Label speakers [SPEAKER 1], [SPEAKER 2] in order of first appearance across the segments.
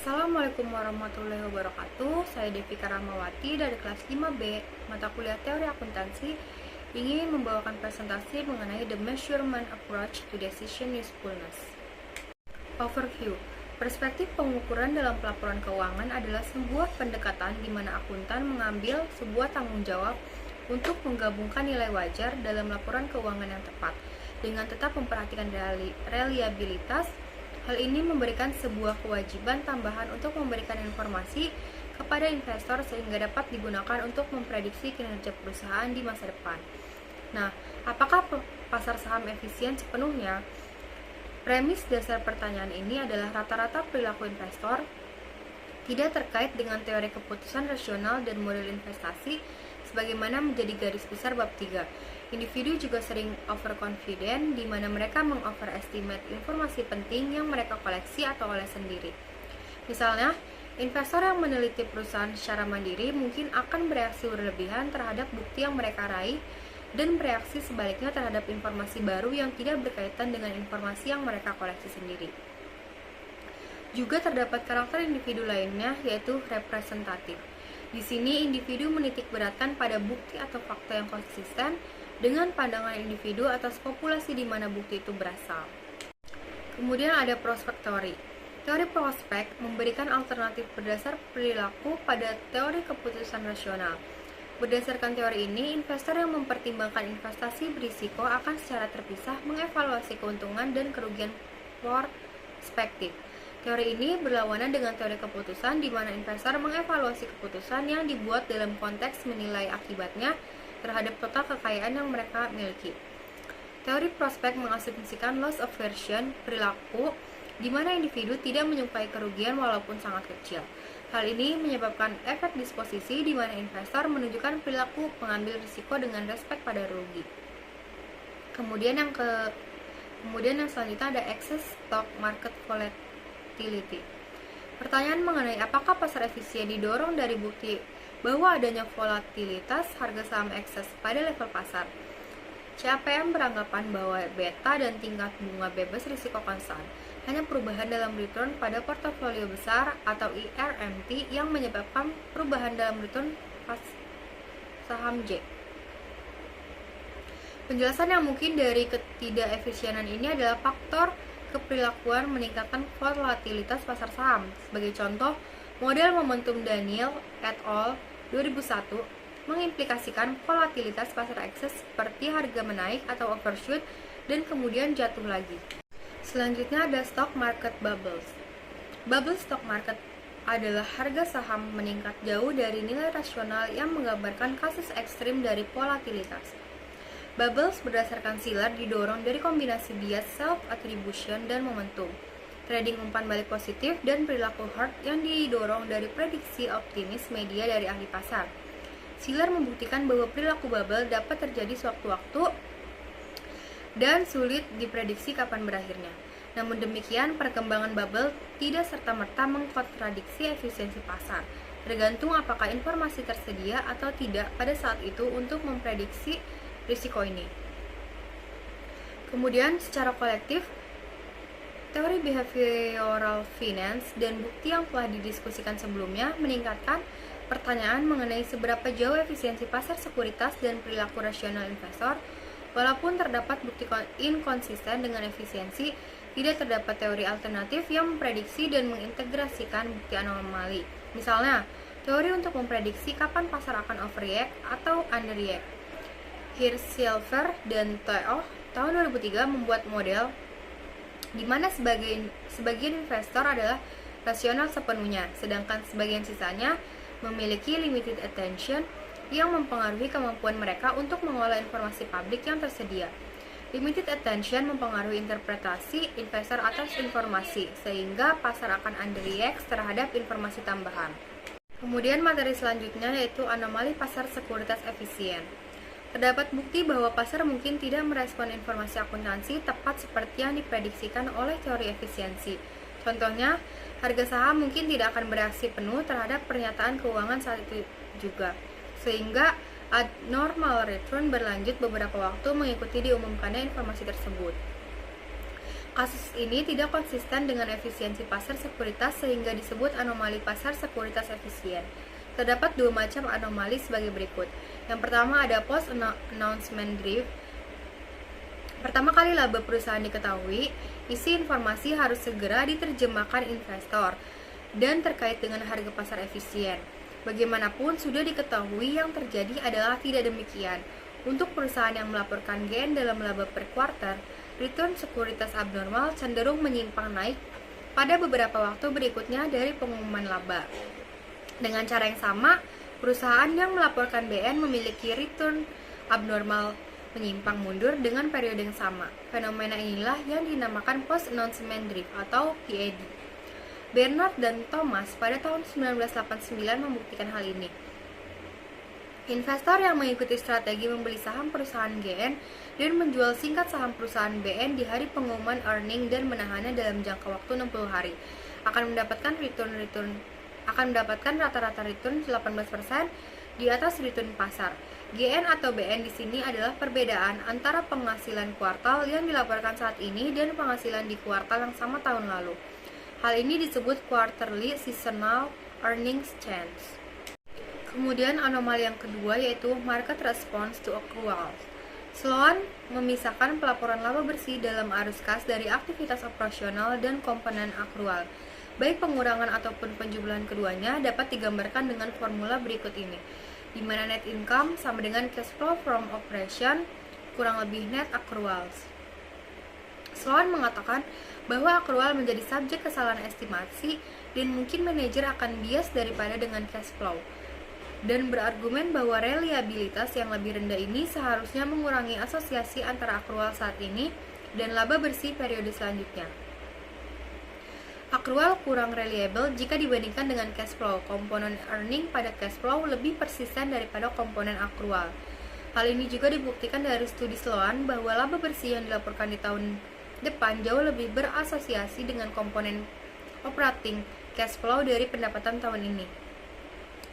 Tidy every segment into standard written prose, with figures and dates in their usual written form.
[SPEAKER 1] Assalamualaikum warahmatullahi wabarakatuh. Saya Devika Rahmawati dari kelas 5B, mata kuliah Teori Akuntansi, ingin membawakan presentasi mengenai The Measurement Approach to Decision Usefulness. Overview. Perspektif pengukuran dalam pelaporan keuangan adalah sebuah pendekatan di mana akuntan mengambil sebuah tanggung jawab untuk menggabungkan nilai wajar dalam laporan keuangan yang tepat, dengan tetap memperhatikan reliabilitas. Hal ini memberikan sebuah kewajiban tambahan untuk memberikan informasi kepada investor sehingga dapat digunakan untuk memprediksi kinerja perusahaan di masa depan. Nah, apakah pasar saham efisien sepenuhnya? Premis dasar pertanyaan ini adalah rata-rata perilaku investor tidak terkait dengan teori keputusan rasional dan model investasi sebagaimana menjadi garis besar bab 3. Individu juga sering overconfident di mana mereka mengoverestimate informasi penting yang mereka koleksi atau oleh sendiri. Misalnya, investor yang meneliti perusahaan secara mandiri mungkin akan bereaksi berlebihan terhadap bukti yang mereka raih dan bereaksi sebaliknya terhadap informasi baru yang tidak berkaitan dengan informasi yang mereka koleksi sendiri. Juga terdapat karakter individu lainnya, yaitu representatif. Di sini individu menitik beratkan pada bukti atau fakta yang konsisten dengan pandangan individu atas populasi di mana bukti itu berasal. Kemudian ada prospek teori. Teori prospek memberikan alternatif berdasar perilaku pada teori keputusan rasional. Berdasarkan teori ini, investor yang mempertimbangkan investasi berisiko akan secara terpisah mengevaluasi keuntungan dan kerugian prospektif. Teori ini berlawanan dengan teori keputusan di mana investor mengevaluasi keputusan yang dibuat dalam konteks menilai akibatnya terhadap total kekayaan yang mereka miliki. Teori prospek mengasumsikan loss aversion perilaku di mana individu tidak menyukai kerugian walaupun sangat kecil. Hal ini menyebabkan efek disposisi di mana investor menunjukkan perilaku pengambil risiko dengan respek pada rugi. Kemudian yang selanjutnya ada excess stock market volatility. Pertanyaan mengenai apakah pasar efisien didorong dari bukti bahwa adanya volatilitas harga saham ekses pada level pasar. CAPM beranggapan bahwa beta dan tingkat bunga bebas risiko konstan hanya perubahan dalam return pada portofolio besar atau IRMT yang menyebabkan perubahan dalam return pas saham J. Penjelasan yang mungkin dari ketidakefisienan ini adalah faktor keperilakuan meningkatkan volatilitas pasar saham. Sebagai contoh, model momentum Daniel et al. 2001 mengimplikasikan volatilitas pasar ekses seperti harga menaik atau overshoot dan kemudian jatuh lagi. Selanjutnya ada stock market bubbles. Bubble stock market adalah harga saham meningkat jauh dari nilai rasional yang menggambarkan kasus ekstrim dari volatilitas. Bubbles berdasarkan Shiller didorong dari kombinasi bias self-attribution dan momentum, trading umpan balik positif, dan perilaku herd yang didorong dari prediksi optimis media dari ahli pasar. Shiller membuktikan bahwa perilaku bubble dapat terjadi sewaktu-waktu dan sulit diprediksi kapan berakhirnya. Namun demikian, perkembangan bubble tidak serta-merta mengkontradiksi efisiensi pasar, tergantung apakah informasi tersedia atau tidak pada saat itu untuk memprediksi risiko ini. Kemudian secara kolektif, teori behavioral finance dan bukti yang telah didiskusikan sebelumnya meningkatkan pertanyaan mengenai seberapa jauh efisiensi pasar sekuritas dan perilaku rasional investor. Walaupun terdapat bukti inkonsisten dengan efisiensi, tidak terdapat teori alternatif yang memprediksi dan mengintegrasikan bukti anomali. Misalnya, teori untuk memprediksi kapan pasar akan overreact atau underreact. Hirschelfer dan Teo tahun 2003 membuat model di mana sebagian investor adalah rasional sepenuhnya, sedangkan sebagian sisanya memiliki limited attention yang mempengaruhi kemampuan mereka untuk mengolah informasi publik yang tersedia. Limited attention mempengaruhi interpretasi investor atas informasi, sehingga pasar akan underreact terhadap informasi tambahan. Kemudian materi selanjutnya yaitu anomali pasar sekuritas efisien. Terdapat bukti bahwa pasar mungkin tidak merespon informasi akuntansi tepat seperti yang diprediksikan oleh teori efisiensi. Contohnya, harga saham mungkin tidak akan bereaksi penuh terhadap pernyataan keuangan saat itu juga, sehingga abnormal return berlanjut beberapa waktu mengikuti diumumkannya informasi tersebut. Kasus ini tidak konsisten dengan efisiensi pasar sekuritas sehingga disebut anomali pasar sekuritas efisien. Terdapat dua macam anomali sebagai berikut. Yang pertama ada post-announcement drift. Pertama kali laba perusahaan diketahui, isi informasi harus segera diterjemahkan investor dan terkait dengan harga pasar efisien. Bagaimanapun sudah diketahui yang terjadi adalah tidak demikian. Untuk perusahaan yang melaporkan gain dalam laba per kuartal, return sekuritas abnormal cenderung menyimpang naik pada beberapa waktu berikutnya dari pengumuman laba. Dengan cara yang sama, perusahaan yang melaporkan BN memiliki return abnormal menyimpang mundur dengan periode yang sama. Fenomena inilah yang dinamakan post-announcement drift atau PAD. Bernard dan Thomas pada tahun 1989 membuktikan hal ini. Investor yang mengikuti strategi membeli saham perusahaan GN dan menjual singkat saham perusahaan BN di hari pengumuman earning dan menahannya dalam jangka waktu 60 hari akan mendapatkan rata-rata return 18% di atas return pasar. GN atau BN di sini adalah perbedaan antara penghasilan kuartal yang dilaporkan saat ini dan penghasilan di kuartal yang sama tahun lalu. Hal ini disebut quarterly seasonal earnings change. Kemudian anomali yang kedua yaitu market response to accruals. Sloan memisahkan pelaporan laba bersih dalam arus kas dari aktivitas operasional dan komponen akrual. Baik pengurangan ataupun penjumlahan keduanya dapat digambarkan dengan formula berikut ini, di mana net income sama dengan cash flow from operation kurang lebih net accruals. Sloan mengatakan bahwa akrual menjadi subjek kesalahan estimasi dan mungkin manajer akan bias daripada dengan cash flow, dan berargumen bahwa reliabilitas yang lebih rendah ini seharusnya mengurangi asosiasi antara akrual saat ini dan laba bersih periode selanjutnya. Akrual kurang reliable jika dibandingkan dengan cash flow. Komponen earning pada cash flow lebih persisten daripada komponen akrual. Hal ini juga dibuktikan dari studi Sloan bahwa laba bersih yang dilaporkan di tahun depan jauh lebih berasosiasi dengan komponen operating cash flow dari pendapatan tahun ini.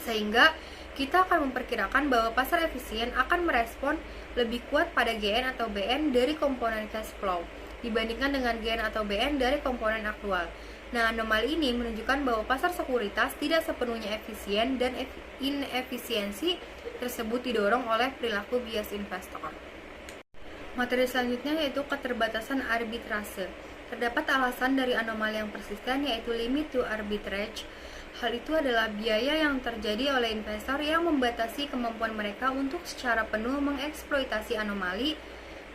[SPEAKER 1] Sehingga kita akan memperkirakan bahwa pasar efisien akan merespon lebih kuat pada GN atau BN dari komponen cash flow dibandingkan dengan GN atau BN dari komponen aktual. Nah, anomali ini menunjukkan bahwa pasar sekuritas tidak sepenuhnya efisien dan inefisiensi tersebut didorong oleh perilaku bias investor. Materi selanjutnya yaitu keterbatasan arbitrase. Terdapat alasan dari anomali yang persisten yaitu limit to arbitrage. Hal itu adalah biaya yang terjadi oleh investor yang membatasi kemampuan mereka untuk secara penuh mengeksploitasi anomali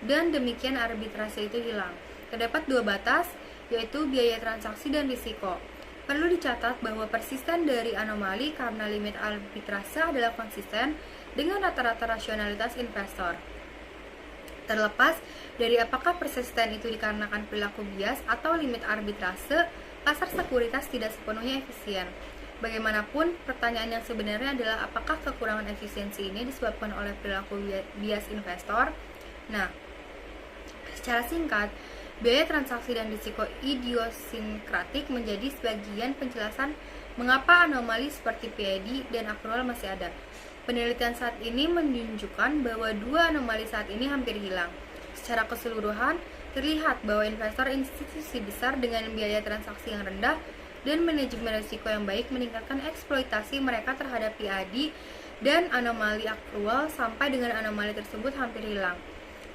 [SPEAKER 1] dan demikian arbitrase itu hilang. Terdapat dua batas, yaitu biaya transaksi dan risiko. Perlu dicatat bahwa persisten dari anomali karena limit arbitrase adalah konsisten dengan rata-rata rasionalitas investor. Terlepas dari apakah persisten itu dikarenakan perilaku bias atau limit arbitrase, pasar sekuritas tidak sepenuhnya efisien. Bagaimanapun, pertanyaan yang sebenarnya adalah apakah kekurangan efisiensi ini disebabkan oleh perilaku bias investor? Nah, secara singkat, biaya transaksi dan risiko idiosinkratik menjadi sebagian penjelasan mengapa anomali seperti PID dan akrual masih ada. Penelitian saat ini menunjukkan bahwa dua anomali saat ini hampir hilang. Secara keseluruhan, terlihat bahwa investor institusi besar dengan biaya transaksi yang rendah dan manajemen risiko yang baik meningkatkan eksploitasi mereka terhadap PID dan anomali akrual sampai dengan anomali tersebut hampir hilang.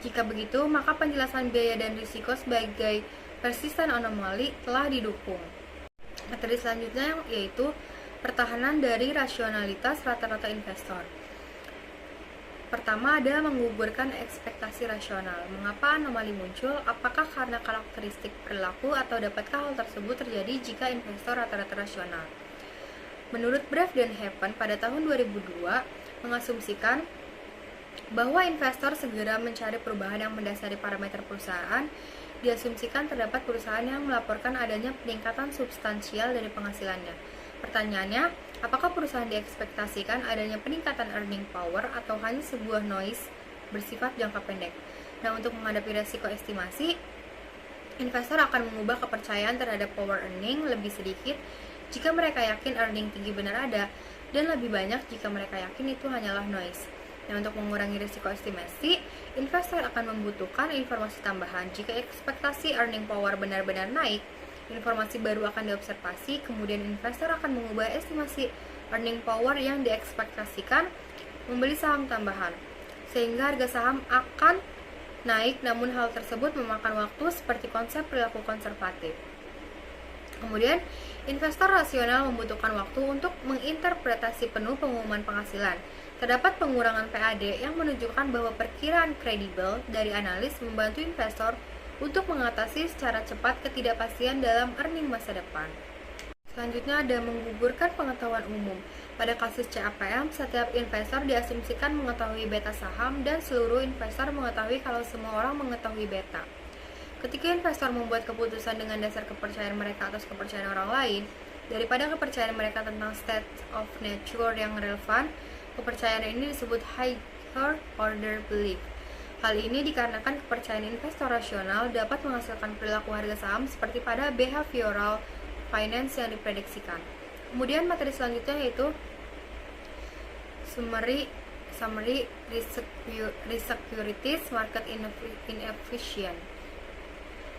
[SPEAKER 1] Jika begitu, maka penjelasan biaya dan risiko sebagai persisten anomali telah didukung. Materi selanjutnya yaitu pertahanan dari rasionalitas rata-rata investor. Pertama adalah menggugurkan ekspektasi rasional. Mengapa anomali muncul? Apakah karena karakteristik perilaku atau dapatkah hal tersebut terjadi jika investor rata-rata rasional? Menurut Brave dan Happen pada tahun 2002 mengasumsikan bahwa investor segera mencari perubahan yang mendasari parameter perusahaan. Diasumsikan terdapat perusahaan yang melaporkan adanya peningkatan substansial dari penghasilannya. Pertanyaannya, apakah perusahaan diekspektasikan adanya peningkatan earning power atau hanya sebuah noise bersifat jangka pendek? Nah, untuk menghadapi resiko estimasi, investor akan mengubah kepercayaan terhadap power earning lebih sedikit jika mereka yakin earning tinggi benar ada, dan lebih banyak jika mereka yakin itu hanyalah noise. Nah, untuk mengurangi risiko estimasi, investor akan membutuhkan informasi tambahan. Jika ekspektasi earning power benar-benar naik, informasi baru akan diobservasi, kemudian investor akan mengubah estimasi earning power yang diekspektasikan, membeli saham tambahan, sehingga harga saham akan naik, namun hal tersebut memakan waktu seperti konsep perilaku konservatif. Kemudian, investor rasional membutuhkan waktu untuk menginterpretasi penuh pengumuman penghasilan. Terdapat pengurangan PAD yang menunjukkan bahwa perkiraan kredibel dari analis membantu investor untuk mengatasi secara cepat ketidakpastian dalam earning masa depan. Selanjutnya ada menggugurkan pengetahuan umum. Pada kasus CAPM, setiap investor diasumsikan mengetahui beta saham dan seluruh investor mengetahui kalau semua orang mengetahui beta. Ketika investor membuat keputusan dengan dasar kepercayaan mereka atas kepercayaan orang lain, daripada kepercayaan mereka tentang state of nature yang relevan, kepercayaan ini disebut higher order belief. Hal ini dikarenakan kepercayaan investor rasional dapat menghasilkan perilaku harga saham seperti pada behavioral finance yang diprediksikan. Kemudian materi selanjutnya yaitu summary securities market inefficient.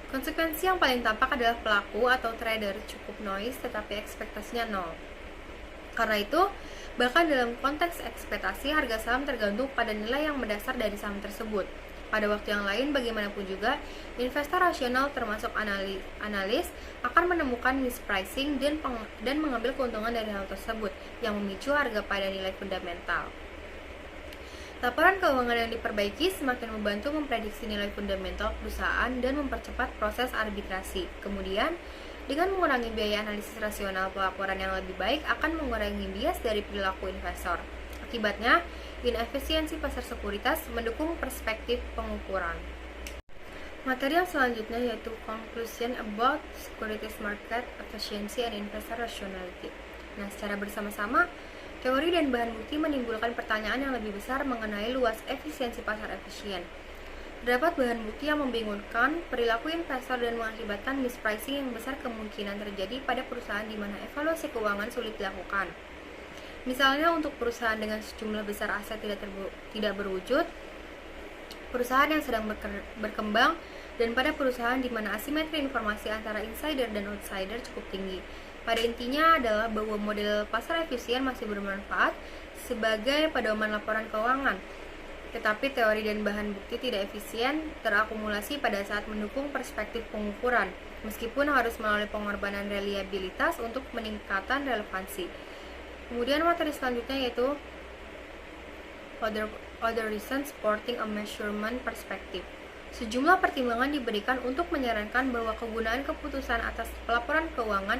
[SPEAKER 1] Konsekuensi yang paling tampak adalah pelaku atau trader cukup noise tetapi ekspektasinya nol. Karena itu, bahkan dalam konteks ekspektasi, harga saham tergantung pada nilai yang mendasar dari saham tersebut. Pada waktu yang lain, bagaimanapun juga, investor rasional termasuk analis akan menemukan mispricing dan mengambil keuntungan dari hal tersebut yang memicu harga pada nilai fundamental. Laporan keuangan yang diperbaiki semakin membantu memprediksi nilai fundamental perusahaan dan mempercepat proses arbitrasi. Kemudian, dengan mengurangi biaya analisis rasional, pelaporan yang lebih baik akan mengurangi bias dari perilaku investor. Akibatnya, inefisiensi pasar sekuritas mendukung perspektif pengukuran. Materi yang selanjutnya yaitu Conclusion about Securities Market Efficiency and Investor Rationality. Nah, secara bersama-sama, teori dan bahan bukti menimbulkan pertanyaan yang lebih besar mengenai luas efisiensi pasar efisien. Terdapat bahan bukti yang membingungkan perilaku investor dan mengakibatkan mispricing yang besar kemungkinan terjadi pada perusahaan di mana evaluasi keuangan sulit dilakukan. Misalnya untuk perusahaan dengan sejumlah besar aset tidak berwujud, perusahaan yang sedang berkembang, dan pada perusahaan di mana asimetri informasi antara insider dan outsider cukup tinggi. Pada intinya adalah bahwa model pasar efisien masih bermanfaat sebagai pedoman laporan keuangan, tetapi teori dan bahan bukti tidak efisien terakumulasi pada saat mendukung perspektif pengukuran, meskipun harus melalui pengorbanan reliabilitas untuk peningkatan relevansi. Kemudian materi selanjutnya yaitu other reasons supporting a measurement perspective. Sejumlah pertimbangan diberikan untuk menyarankan bahwa kegunaan keputusan atas pelaporan keuangan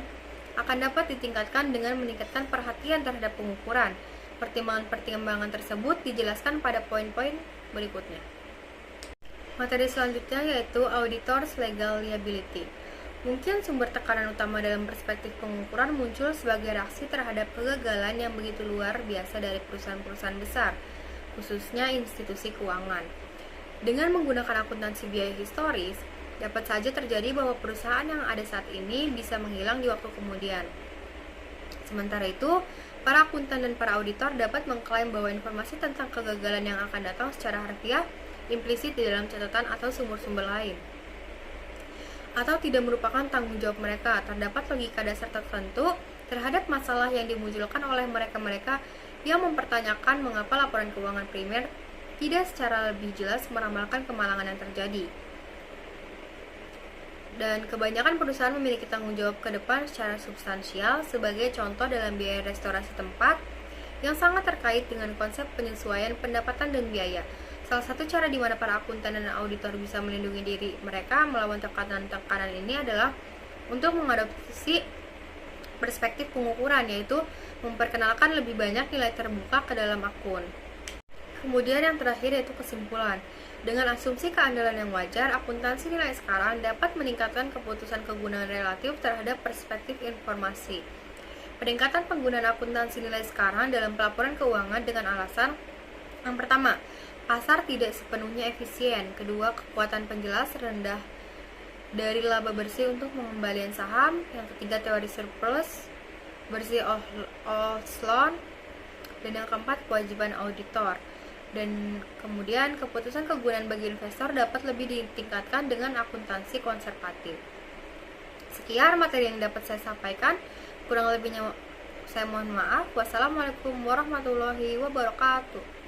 [SPEAKER 1] akan dapat ditingkatkan dengan meningkatkan perhatian terhadap pengukuran. Pertimbangan-pertimbangan tersebut dijelaskan pada poin-poin berikutnya. Materi selanjutnya yaitu Auditors Legal Liability. Mungkin sumber tekanan utama dalam perspektif pengukuran muncul sebagai reaksi terhadap kegagalan yang begitu luar biasa dari perusahaan-perusahaan besar, khususnya institusi keuangan. Dengan menggunakan akuntansi biaya historis, dapat saja terjadi bahwa perusahaan yang ada saat ini bisa menghilang di waktu kemudian. Sementara itu, para akuntan dan para auditor dapat mengklaim bahwa informasi tentang kegagalan yang akan datang secara harfiah implisit di dalam catatan atau sumber-sumber lain, atau tidak merupakan tanggung jawab mereka. Terdapat logika dasar tertentu terhadap masalah yang dimunculkan oleh mereka-mereka yang mempertanyakan mengapa laporan keuangan primer tidak secara lebih jelas meramalkan kemalangan yang terjadi. Dan kebanyakan perusahaan memiliki tanggung jawab ke depan secara substansial, sebagai contoh dalam biaya restorasi tempat yang sangat terkait dengan konsep penyesuaian pendapatan dan biaya. Salah satu cara di mana para akuntan dan auditor bisa melindungi diri mereka melawan tekanan-tekanan ini adalah untuk mengadopsi perspektif pengukuran, yaitu memperkenalkan lebih banyak nilai terbuka ke dalam akun. Kemudian yang terakhir yaitu kesimpulan. Dengan asumsi keandalan yang wajar, akuntansi nilai sekarang dapat meningkatkan keputusan kegunaan relatif terhadap perspektif informasi. Peningkatan penggunaan akuntansi nilai sekarang dalam pelaporan keuangan dengan alasan: yang pertama, pasar tidak sepenuhnya efisien. Kedua, kekuatan penjelas rendah dari laba bersih untuk pengembalian saham. Yang ketiga, teori surplus bersih Ohlson. Dan yang keempat, kewajiban auditor. Dan kemudian keputusan kegunaan bagi investor dapat lebih ditingkatkan dengan akuntansi konservatif. Sekian materi yang dapat saya sampaikan. Kurang lebihnya saya mohon maaf. Wassalamualaikum warahmatullahi wabarakatuh.